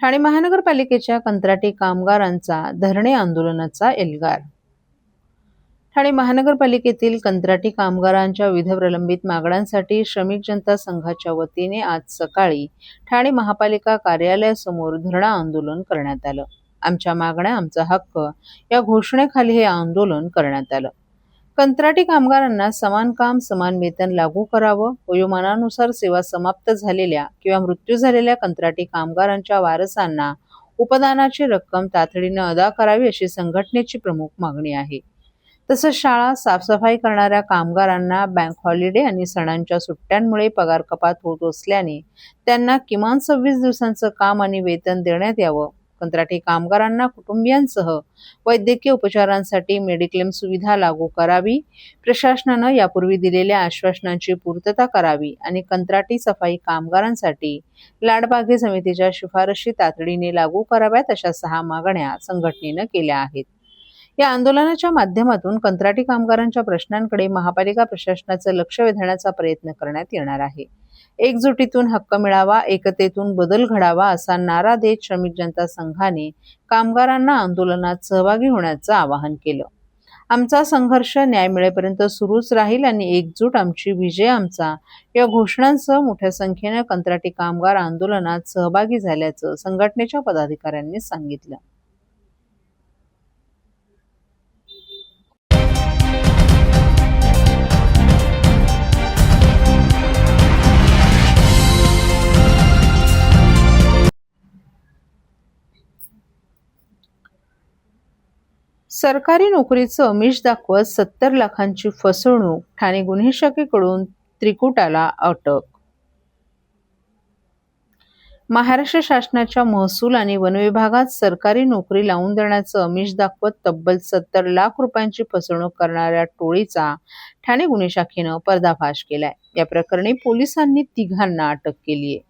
ठाणे महानगरपालिकेच्या कंत्राटी कामगारांचा धरणे आंदोलनाचा एल्गार। ठाणे महानगरपालिकेतील कंत्राटी कामगारांच्या विविध प्रलंबित मागण्यांसाठी श्रमिक जनता संघाच्या वतीने आज सकाळी ठाणे महापालिका कार्यालयासमोर धरणं आंदोलन करण्यात आलं। आमच्या मागण्या आमचा हक्क या घोषणेखाली हे आंदोलन करण्यात आलं। कंत्राटी कामगारांना समान काम समान वेतन लागू करावं, वयोमानानुसार सेवा समाप्त झालेल्या किंवा मृत्यू झालेल्या कंत्राटी कामगारांच्या वारसांना उपदानाची रक्कम तातडीने अदा करावी अशी संघटनेची प्रमुख मागणी आहे। तसंच शाळा साफसफाई करणाऱ्या कामगारांना बँक हॉलिडे आणि सणांच्या सुट्ट्यांमुळे पगार कपात होत असल्याने त्यांना किमान 26 दिवसांचं काम आणि वेतन देण्यात यावं। कंत्राटी कामगारांना कुटुंबियांसह वैद्यकीय उपचारांसाठी मेडिक्लेम सुविधा लागू करावी, प्रशासनानं यापूर्वी दिलेल्या आश्वासनांची पूर्तता करावी आणि कंत्राटी सफाई कामगारांसाठी लाडबागे समितीच्या शिफारशी तातडीने लागू कराव्यात अशा 6 मागण्या संघटनेनं केल्या आहेत। या आंदोलनाच्या माध्यमातून कंत्राटी कामगारांच्या प्रश्नांकडे महापालिका प्रशासनाचं लक्ष वेधण्याचा प्रयत्न करण्यात येणार आहे। एकजुटीतून हक्क मिळावा, एकतेतून बदल घडावा असा नारा देत श्रमिक जनता संघाने कामगारांना आंदोलनात सहभागी होण्याचं आवाहन केलं। आमचा संघर्ष न्याय मिळेपर्यंत सुरूच राहील आणि एकजूट आमची विजय आमचा या घोषणांसह मोठ्या संख्येने कंत्राटी कामगार आंदोलनात सहभागी झाल्याचं संघटनेच्या पदाधिकाऱ्यांनी सांगितलं। सरकारी नोकरीचं आमिष दाखवत 70 लाखांची फसवणूक, ठाणे गुन्हे शाखेकडून त्रिकुटाला अटक। महाराष्ट्र शासनाच्या महसूल आणि वन विभागात सरकारी नोकरी लावून देण्याचं आमिष दाखवत तब्बल 70 लाख रुपयांची फसवणूक करणाऱ्या टोळीचा ठाणे गुन्हे शाखेनं पर्दाफाश केलाय। या प्रकरणी पोलिसांनी 3घांना अटक केली आहे।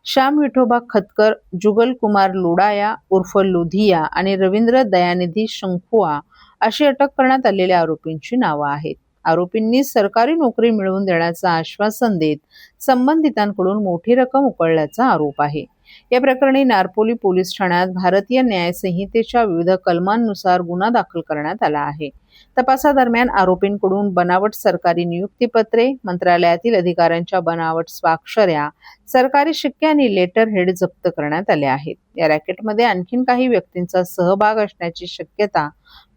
श्याम विठोबा खतकर, जुगल कुमार लोडाया उर्फ लोधिया आणि रवींद्र दयानिधी शंकुआ अशी अटक करण्यात आलेल्या आरोपींची नावं आहेत। आरोपींनी सरकारी नोकरी मिळवून देण्याचं आश्वासन देत संबंधितांकडून मोठी रक्कम उकळल्याचा आरोप आहे। या प्रकरणी नारपोली पोलीस ठाण्यात भारतीय न्याय संहितेच्या विविध कलमांनुसार गुन्हा दाखल करण्यात आला आहे। तपासादरम्यान आरोपींकडून बनावट सरकारी नियुक्तीपत्रे, मंत्रालयातील अधिकाऱ्यांच्या बनावट स्वाक्षऱ्या, सरकारी शिक्के आणि लेटर हेड जप्त करण्यात आले आहेत। या रॅकेटमध्ये आणखीन काही व्यक्तींचा सहभाग असण्याची शक्यता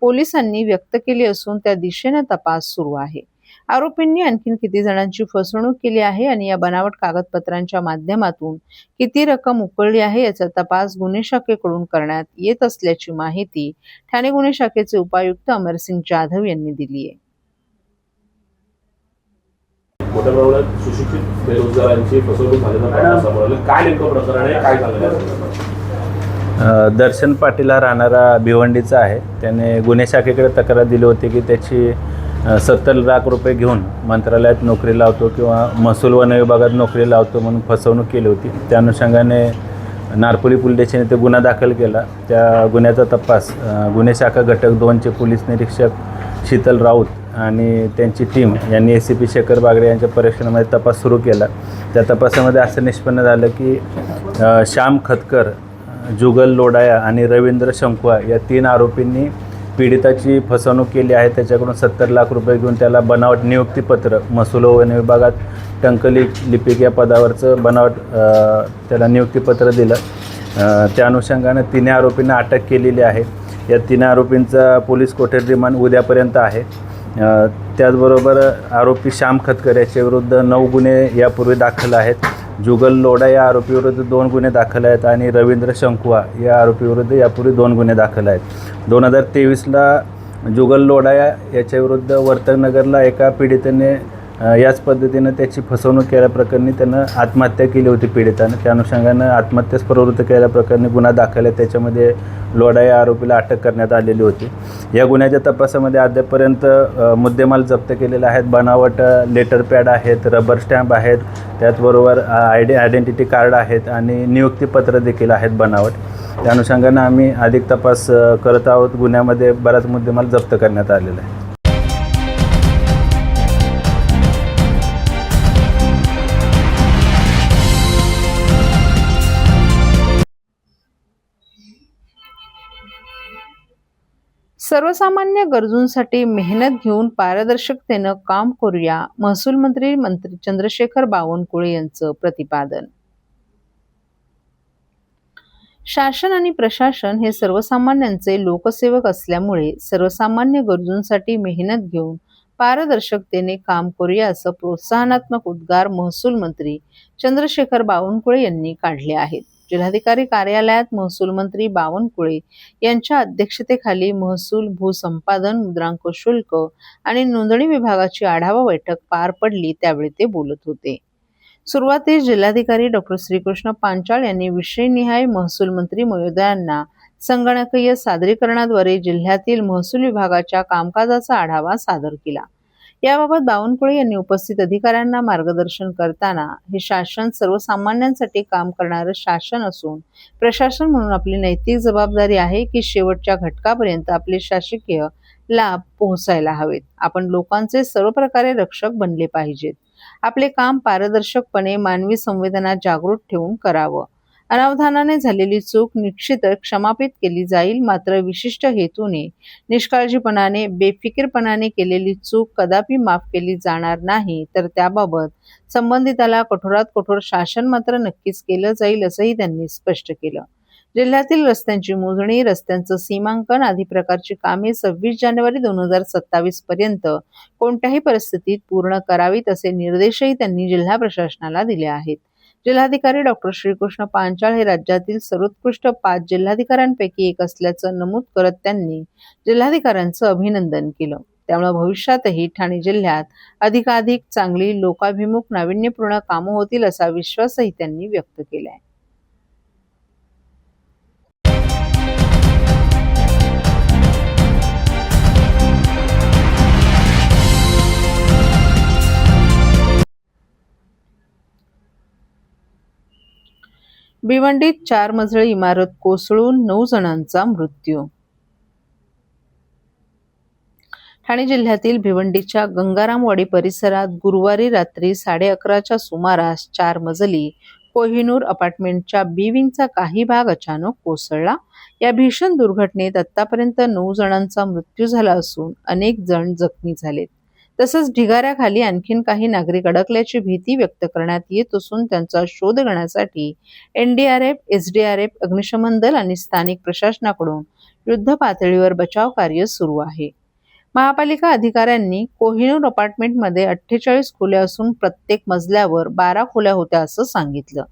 पोलिसांनी व्यक्त केली असून त्या दिशेने तपास सुरू आहे। आरोपींनी आणखीन किती जणांची फसवणूक केली आहे आणि या बनावट कागदपत्रांच्या माध्यमातून किती रक्कम उकळली आहे याचा तपास गुन्हे शाखेकडून करण्यात येत असल्याची माहिती ठाणे गुन्हे शाखेचे उपायुक्त अमरसिंग जाधव यांनी दिली आहे। मोठ्या प्रमाणात सुशिक्षित बेरोजगारांची फसवणूक झाल्याचं समोर आलं। काय नेमकं प्रकरण आहे, काय झालं? दर्शन पाटील हा राहणारा भिवंडीचा आहे। त्याने गुन्हे शाखेकडे तक्रार दिली होती की त्याची 70 लाख रुपये घेऊन मंत्रालयात नोकरी लावतो किंवा महसूल वन विभागात नोकरी लावतो म्हणून फसवणूक केली होती। त्या अनुषंगाने नारपोली पोलीस स्टेशनने ते गुन्हा दाखल केला। त्या गुन्ह्याचा तपास गुन्हे शाखा घटक 2चे पोलीस निरीक्षक शीतल राऊत आणि त्यांची टीम यांनी ACP शेखर बागडे यांच्या परीक्षणामध्ये तपास सुरू केला। त्या तपासामध्ये असं निष्पन्न झालं की श्याम खतकर, जुगल लोडाया आणि रवींद्र शंकुआ या 3 आरोपींनी पीडिताची फसवणूक केली आहे। त्याच्याकडून 70 लाख रुपये घेऊन त्याला बनावट नियुक्तीपत्र, महसूल वन विभागात टंकलिपिक या पदावरचं बनावट त्याला नियुक्तीपत्र दिलं। त्या अनुषंगाने 3 आरोपींना अटक केलेली आहे। या 3 आरोपींचा पोलीस कोठडी रिमांड उद्यापर्यंत आहे। त्याचबरोबर आरोपी श्याम खतकर याच्याविरुद्ध 9 गुन्हे यापूर्वी दाखल आहेत। जुगल लोडा या आरोपीविरुद्ध 2 गुन्हे दाखल आहेत आणि रवींद्र शंकुआ या आरोपीविरुद्ध यापूर्वी 2 गुन्हे दाखल आहेत। 2023ला जुगल लोडा याच्याविरुद्ध वर्तकनगरला एका पीडितेने याच पद्धतीनं त्याची फसवणूक केल्याप्रकरणी त्यानं आत्महत्या केली होती पीडितानं। त्या अनुषंगानं आत्महत्येस प्रवृत्त केल्याप्रकरणी गुन्हा दाखल आहे। त्याच्यामध्ये लोडा या आरोपीला अटक करण्यात आलेली होती। या गुन्ह्याच्या तपासामध्ये अद्यापर्यंत मुद्देमाल जप्त केलेले आहेत। बनावट लेटर पॅड आहेत, रबर स्टॅम्प आहेत, त्याचबरोबर आयडेंटिटी कार्ड आहेत आणि नियुक्तीपत्र देखील आहेत बनावट। त्या अनुषंगानं आम्ही अधिक तपास करत आहोत। गुन्ह्यामध्ये बराच मुद्देमाल जप्त करण्यात आलेला आहे। सर्वसामान्य गरजूंसाठी मेहनत घेऊन पारदर्शकतेनं काम करूया, महसूल मंत्री चंद्रशेखर बावनकुळे यांचं प्रतिपादन. शासन आणि प्रशासन हे सर्वसामान्यांचे लोकसेवक असल्यामुळे सर्वसामान्य गरजूंसाठी मेहनत घेऊन पारदर्शकतेने काम करूया असं प्रोत्साहनात्मक उद्गार महसूल मंत्री चंद्रशेखर बावनकुळे यांनी काढले आहेत. जिल्हाधिकारी कार्यालयात महसूल मंत्री बावनकुळे यांच्या अध्यक्षतेखाली महसूल, भूसंपादन, मुद्रांक शुल्क आणि नोंदणी विभागाची आढावा बैठक पार पडली, त्यावेळी ते बोलत होते. सुरुवातीस जिल्हाधिकारी डॉ. श्रीकृष्ण पांचाळ यांनी विषयनिहाय महसूल मंत्री महोदयांना संगणकीय सादरीकरणाद्वारे जिल्ह्यातील महसूल विभागाच्या कामकाजाचा आढावा सादर केला. याबाबत बावनकुळे यांनी उपस्थित अधिकाऱ्यांना मार्गदर्शन करताना, हे शासन सर्वसामान्यांसाठी काम करणारं शासन असून प्रशासन म्हणून आपली नैतिक जबाबदारी आहे की शेवटच्या घटकापर्यंत आपले शासकीय लाभ पोहोचायला हवेत. आपण लोकांचे सर्व प्रकारे रक्षक बनले पाहिजेत. आपले काम पारदर्शकपणे, मानवी संवेदना जागृत ठेवून करावं. अनावधानाने झालेली चूक निश्चितच क्षमापित केली जाईल, मात्र विशिष्ट हेतूने, निष्काळजीपणाने, बेफिकीरपणाने केलेली चूक कदापि माफ केली जाणार नाही, तर त्याबाबत संबंधिताला कठोरात कठोर शासन मात्र नक्कीच केलं जाईल, असंही त्यांनी स्पष्ट केलं. जिल्ह्यातील रस्त्यांची मोजणी, रस्त्यांचं सीमांकन आदी प्रकारची कामे 26 जानेवारी 2027 पर्यंत कोणत्याही परिस्थितीत पूर्ण करावीत, असे निर्देशही त्यांनी जिल्हा प्रशासनाला दिले आहेत. जिल्हाधिकारी डॉ. श्रीकृष्ण पांचाळ हे राज्यातील सर्वोत्कृष्ट 5 जिल्हाधिकाऱ्यांपैकी एक असल्याचं नमूद करत त्यांनी जिल्हाधिकाऱ्यांचं अभिनंदन केलं. त्यामुळे भविष्यातही ठाणे जिल्ह्यात अधिकाधिक चांगली, लोकाभिमुख, नाविन्यपूर्ण कामं होतील, असा विश्वासही त्यांनी व्यक्त केलाय. भिवंडीत 4 मजली इमारत कोसळून 9 जणांचा मृत्यू. ठाणे जिल्ह्यातील भिवंडीच्या गंगारामवाडी परिसरात गुरुवारी रात्री 11:30च्या सुमारास 4 मजली कोहिनूर अपार्टमेंटच्या बी विंगचा काही भाग अचानक कोसळला. या भीषण दुर्घटनेत आतापर्यंत 9 जणांचा मृत्यू झाला असून अनेक जण जखमी झालेत. तसंच ढिगाऱ्याखाली आणखीन काही नागरिक अडकल्याची भीती व्यक्त करण्यात येत असून त्यांचा शोध घेण्यासाठी NDRF, SDRF, अग्निशमन दल आणि स्थानिक प्रशासनाकडून युद्ध पातळीवर बचाव कार्य सुरू आहे. महापालिका अधिकाऱ्यांनी कोहिनूर अपार्टमेंटमध्ये 48 खोल्या असून प्रत्येक मजल्यावर 12 खोल्या होत्या असं सांगितलं.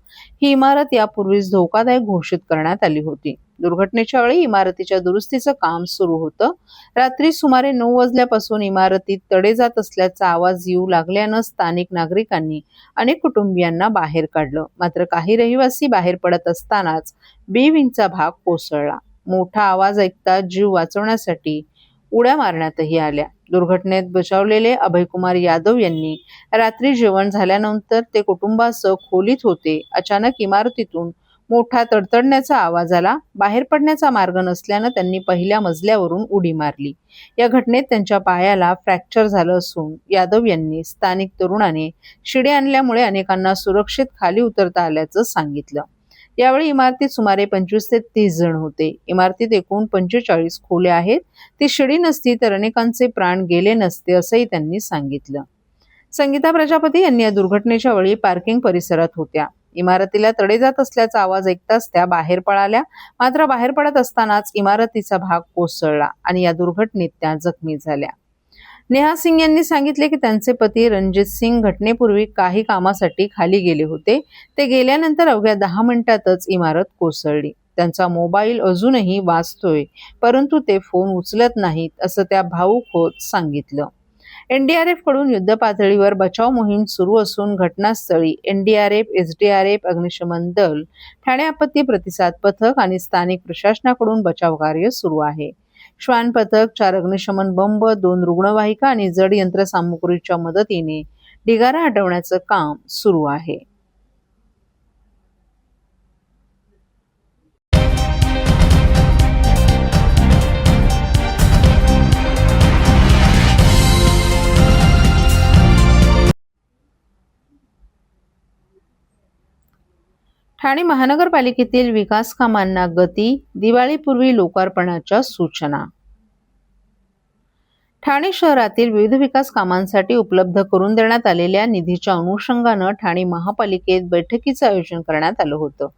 ही इमारत यापूर्वीच धोकादायक घोषित करण्यात आली होती. दुर्घटनेच्या वेळी इमारतीच्या दुरुस्तीचं काम सुरू होतं. रात्री सुमारे 9 वाजल्यापासून इमारतीत तडे जात असल्याचा आवाज येऊ लागल्यानं स्थानिक नागरिकांनी अनेक कुटुंबियांना बाहेर काढलं. मात्र काही रहिवासी बाहेर पडत असतानाच बी विंगचा भाग कोसळला. मोठा आवाज ऐकता जीव वाचवण्यासाठी उड्या मारण्यातही आल्या. दुर्घटनेत बचावलेले अभयकुमार यादव यांनी रात्री जेवण झाल्यानंतर ते कुटुंबासह खोलीत होते. अचानक इमारतीतून मोठा तडतडण्याचा आवाज आला. बाहेर पडण्याचा मार्ग नसल्यानं त्यांनी पहिल्या मजल्यावरून उडी मारली. या घटनेत त्यांच्या पायाला फ्रॅक्चर झालं असून यादव यांनी स्थानिक तरुणाने शिडी आणल्यामुळे अनेकांना सुरक्षित खाली उतरता आल्याचं सांगितलं. यावेळी इमारतीत सुमारे 25 ते 30 जण होते. इमारतीत एकूण 45 खोल्या आहेत. ती शिडी नसती तर अनेकांचे प्राण गेले नसते, असंही त्यांनी सांगितलं. संगीता प्रजापती यांनी या दुर्घटनेच्या वेळी पार्किंग परिसरात होत्या. इमारतीला तडे जात असल्याचा आवाज ऐकताच त्या बाहेर पळाल्या. मात्र बाहेर पडत असतानाच इमारतीचा भाग कोसळला आणि या दुर्घटनेत त्या जखमी झाल्या. नेहा सिंग यांनी सांगितले की त्यांचे पती रणजित सिंग घटनेपूर्वी काही कामासाठी खाली गेले होते. ते गेल्यानंतर अवघ्या 10 मिनिटातच इमारत कोसळली. त्यांचा मोबाईल अजूनही वाजतोय, परंतु ते फोन उचलत नाहीत, असं त्या भावूक होत सांगितलं. NDRF कडून युद्ध पातळीवर बचाव मोहीम सुरू असून घटनास्थळी NDRF, SDRF, अग्निशमन दल, ठाणे आपत्ती प्रतिसाद पथक आणि स्थानिक प्रशासनाकडून बचाव कार्य सुरू आहे. श्वान पथक, 4 अग्निशमन बंब, 2 रुग्णवाहिका आणि जड यंत्रसामुग्रीच्या मदतीने ढिगारा हटवण्याचं काम सुरू आहे. ठाणे महानगरपालिकेतील विकास कामांना गती, दिवाळीपूर्वी लोकार्पणाच्या सूचना. ठाणे शहरातील विविध विकास कामांसाठी उपलब्ध करून देण्यात आलेल्या निधीच्या अनुषंगानं ठाणे महापालिकेत बैठकीचं आयोजन करण्यात आलं होतं.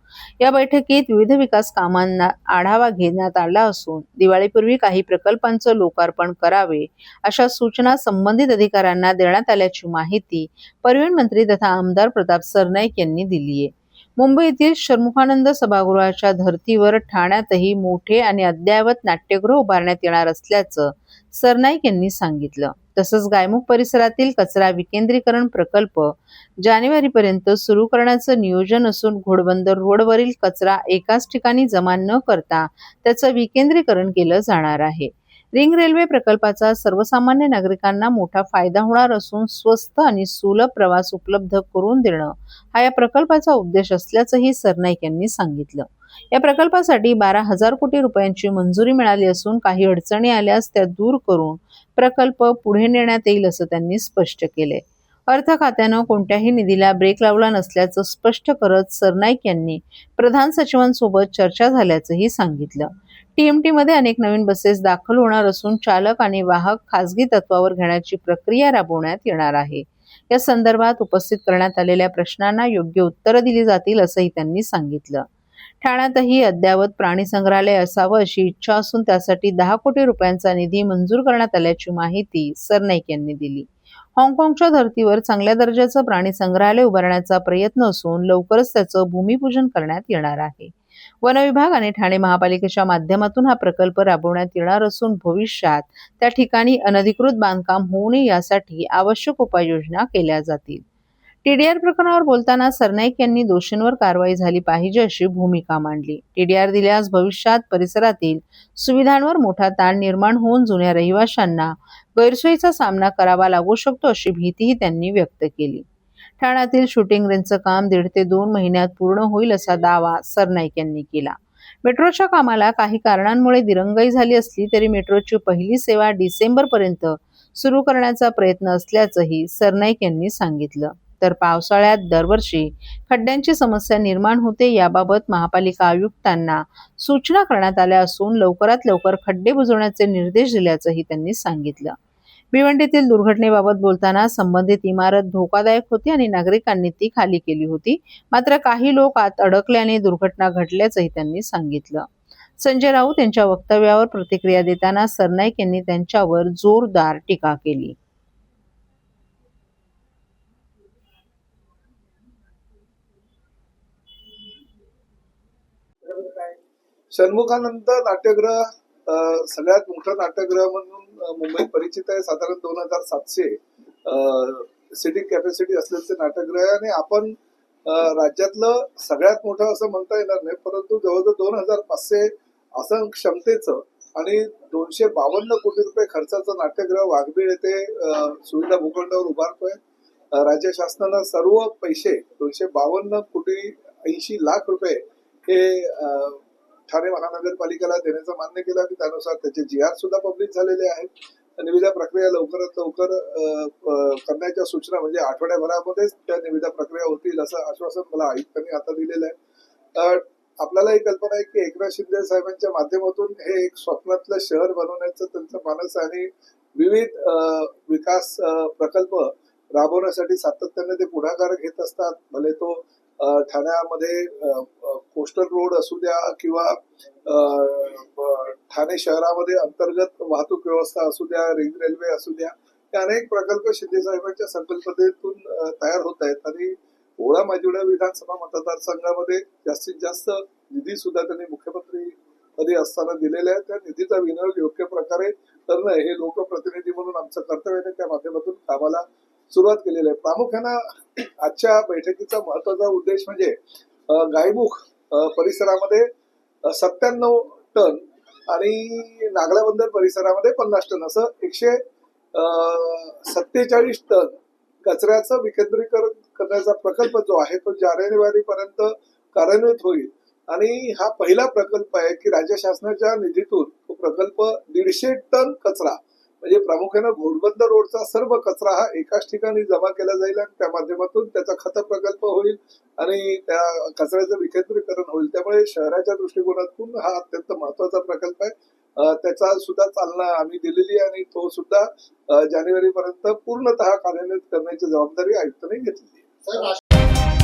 या बैठकीत विविध विकास कामांना आढावा घेण्यात आला असून दिवाळीपूर्वी काही प्रकल्पांचं लोकार्पण करावे अशा सूचना संबंधित अधिकाऱ्यांना देण्यात आल्याची माहिती परिवहन मंत्री तथा आमदार प्रताप सरनाईक यांनी दिली आहे. मुंबईतील षण्मुखानंद सभागृहाच्या धर्तीवर ठाण्यातही मोठे आणि अद्ययावत नाट्यगृह उभारण्यात येणार असल्याचं सरनाईक यांनी सांगितलं. तसंच गायमुख परिसरातील कचरा विकेंद्रीकरण प्रकल्प जानेवारीपर्यंत सुरू करण्याचं नियोजन असून घोडबंदर रोडवरील कचरा एकाच ठिकाणी जमा न करता त्याचं विकेंद्रीकरण केलं जाणार आहे. रिंग रेल्वे प्रकल्पाचा सर्वसामान्य नागरिकांना मोठा फायदा होणार असून स्वस्त आणि सुलभ प्रवास उपलब्ध करून देणं हा या प्रकल्पाचा उद्देश असल्याचंही सरनाईक यांनी सांगितलं. या प्रकल्पासाठी 12,000 कोटी रुपयांची मंजुरी मिळाली असून काही अडचणी आल्यास त्या दूर करून प्रकल्प पुढे नेण्यात येईल असं त्यांनी स्पष्ट केलंय. अर्थ खात्यानं कोणत्याही निधीला ब्रेक लावला नसल्याचं स्पष्ट करत सरनाईक यांनी प्रधान सचिवांसोबत चर्चा झाल्याचंही सांगितलं. TMT मध्ये अनेक नवीन बसेस दाखल होणार असून चालक आणि वाहक खासगी तत्वावर घेण्याची प्रक्रिया राबवण्यात येणार आहे. या संदर्भात उपस्थित करण्यात आलेल्या प्रश्नांना योग्य उत्तरं दिली जातील असंही त्यांनी सांगितलं. ठाण्यातही अद्ययावत प्राणी संग्रहालय असावं अशी इच्छा असून त्यासाठी 10 कोटी रुपयांचा निधी मंजूर करण्यात आल्याची माहिती सरनाईक यांनी दिली. हाँगकाँगच्या धर्तीवर चांगल्या दर्जाचं प्राणी संग्रहालय उभारण्याचा प्रयत्न असून लवकरच त्याचं भूमिपूजन करण्यात येणार आहे. वन विभाग आणि ठाणे महापालिकेच्या माध्यमातून हा प्रकल्प राबवण्यात येणार असून भविष्यात त्या ठिकाणी अनधिकृत बांधकाम होऊ नये यासाठी आवश्यक उपाययोजना केल्या जातील. TDR प्रकरणावर बोलताना सरनाईक यांनी दोषींवर कारवाई झाली पाहिजे अशी भूमिका मांडली. TDR दिल्यास भविष्यात परिसरातील सुविधांवर मोठा ताण निर्माण होऊन जुन्या रहिवाशांना गैरसोयीचा सामना करावा लागू शकतो अशी भीतीही त्यांनी व्यक्त केली. ठाण्यातील शूटिंग रेंजचं काम 1.5 ते 2 महिन्यात पूर्ण होईल असा दावा सरनाईक यांनी केला. मेट्रोच्या कामाला काही कारणांमुळे दिरंगाई झाली असली तरी मेट्रोची पहिली सेवा डिसेंबरपर्यंत सुरू करण्याचा प्रयत्न असल्याचंही सरनाईक यांनी सांगितलं. तर पावसाळ्यात दरवर्षी खड्ड्यांची समस्या निर्माण होते, याबाबत महापालिका आयुक्तांना सूचना करण्यात आल्या असून लवकरात लवकर खड्डे बुजवण्याचे निर्देश दिल्याचंही त्यांनी सांगितलं. भिवंडीतील दुर्घटनेबाबत बोलताना संबंधित इमारत धोकादायक होती आणि नागरिकांनी ती खाली केली होती, मात्र काही लोक आत अडकल्याने दुर्घटना घडल्याचंही त्यांनी सांगितलं. संजय राऊत यांच्या वक्तव्यावर प्रतिक्रिया देताना सरनाईक यांनी त्यांच्यावर जोरदार टीका केली. षण्मुखानंद नाट्यगृह सगळ्यात मोठं नाट्यगृह म्हणून मुंबईत परिचित आहे. साधारण 2700 सिटिंग कॅपॅसिटी असलेले नाट्यगृह आहे आणि आपण राज्यातलं सगळ्यात मोठं असं म्हणता येणार नाही, परंतु जवळजवळ 2500 असं क्षमतेचं आणि 252 कोटी रुपये खर्चाचं नाट्यगृह वाघबीळ येथे सुविधा भूखंडावर उभारतोय. राज्य शासनानं सर्व पैसे 252 कोटी 80 लाख रुपये हे ठाणे महानगरपालिकेला देण्याचं मान्य केलं आणि त्यानुसार त्याचे GR सुद्धा पब्लिश झालेले आहेत. निविदा प्रक्रिया लवकरात लवकर करण्याच्या सूचना म्हणजे आठवड्याभरामध्येच त्या निविदा प्रक्रिया होतील असं आश्वासन मला आयुक्तांनी आता दिलेलं आहे. आपल्याला ही कल्पना आहे की एकनाथ शिंदे साहेबांच्या माध्यमातून हे एक स्वप्नातलं शहर बनवण्याचं त्यांचं मानस आणि विविध विकास प्रकल्प राबवण्यासाठी सातत्याने ते पुढाकार घेत असतात. भले तो ठाण्यामध्ये कोस्टल रोड असू द्या किंवा ठाणे शहरामध्ये अंतर्गत वाहतूक व्यवस्था असू द्या, रिंग रेल्वे असू द्या, हे अनेक प्रकल्प शिंदे साहेबांच्या संकल्पनेतून तयार होत आहेत. आणि ओळा माजिवडा विधानसभा मतदारसंघामध्ये जास्तीत जास्त निधी सुद्धा त्यांनी मुख्यमंत्री पदी असताना दिलेला आहे. त्या निधीचा विनियोग योग्य प्रकारे करणं हे लोकप्रतिनिधी म्हणून आमचं कर्तव्य आहे. त्या माध्यमातून कामाला सुरुवात केलेली आहे. प्रामुख्यानं आजच्या बैठकीचा महत्वाचा उद्देश म्हणजे गायमुख परिसरामध्ये 97 टन आणि नागला बंदर परिसरामध्ये 50 टन असं 147 टन कचऱ्याचं विकेंद्रीकरण करण्याचा प्रकल्प जो आहे तो जानेवारीपर्यंत कार्यान्वित होईल. आणि हा पहिला प्रकल्प आहे की राज्य शासनाच्या निधीतून तो प्रकल्प 150 टन कचरा म्हणजे प्रामुख्यानं घोडबंदर रोडचा सर्व कचरा हा एकाच ठिकाणी जमा केला जाईल आणि त्या माध्यमातून त्याचा खत प्रकल्प होईल आणि त्या कचऱ्याचं विकेंद्रीकरण होईल. त्यामुळे शहराच्या दृष्टिकोनातून हा अत्यंत महत्वाचा प्रकल्प आहे. त्याचा सुद्धा चालना आम्ही दिलेली आहे आणि तो सुद्धा जानेवारीपर्यंत पूर्णतः कार्यान्वित करण्याची जबाबदारी आयुक्तांनी घेतलेली आहे.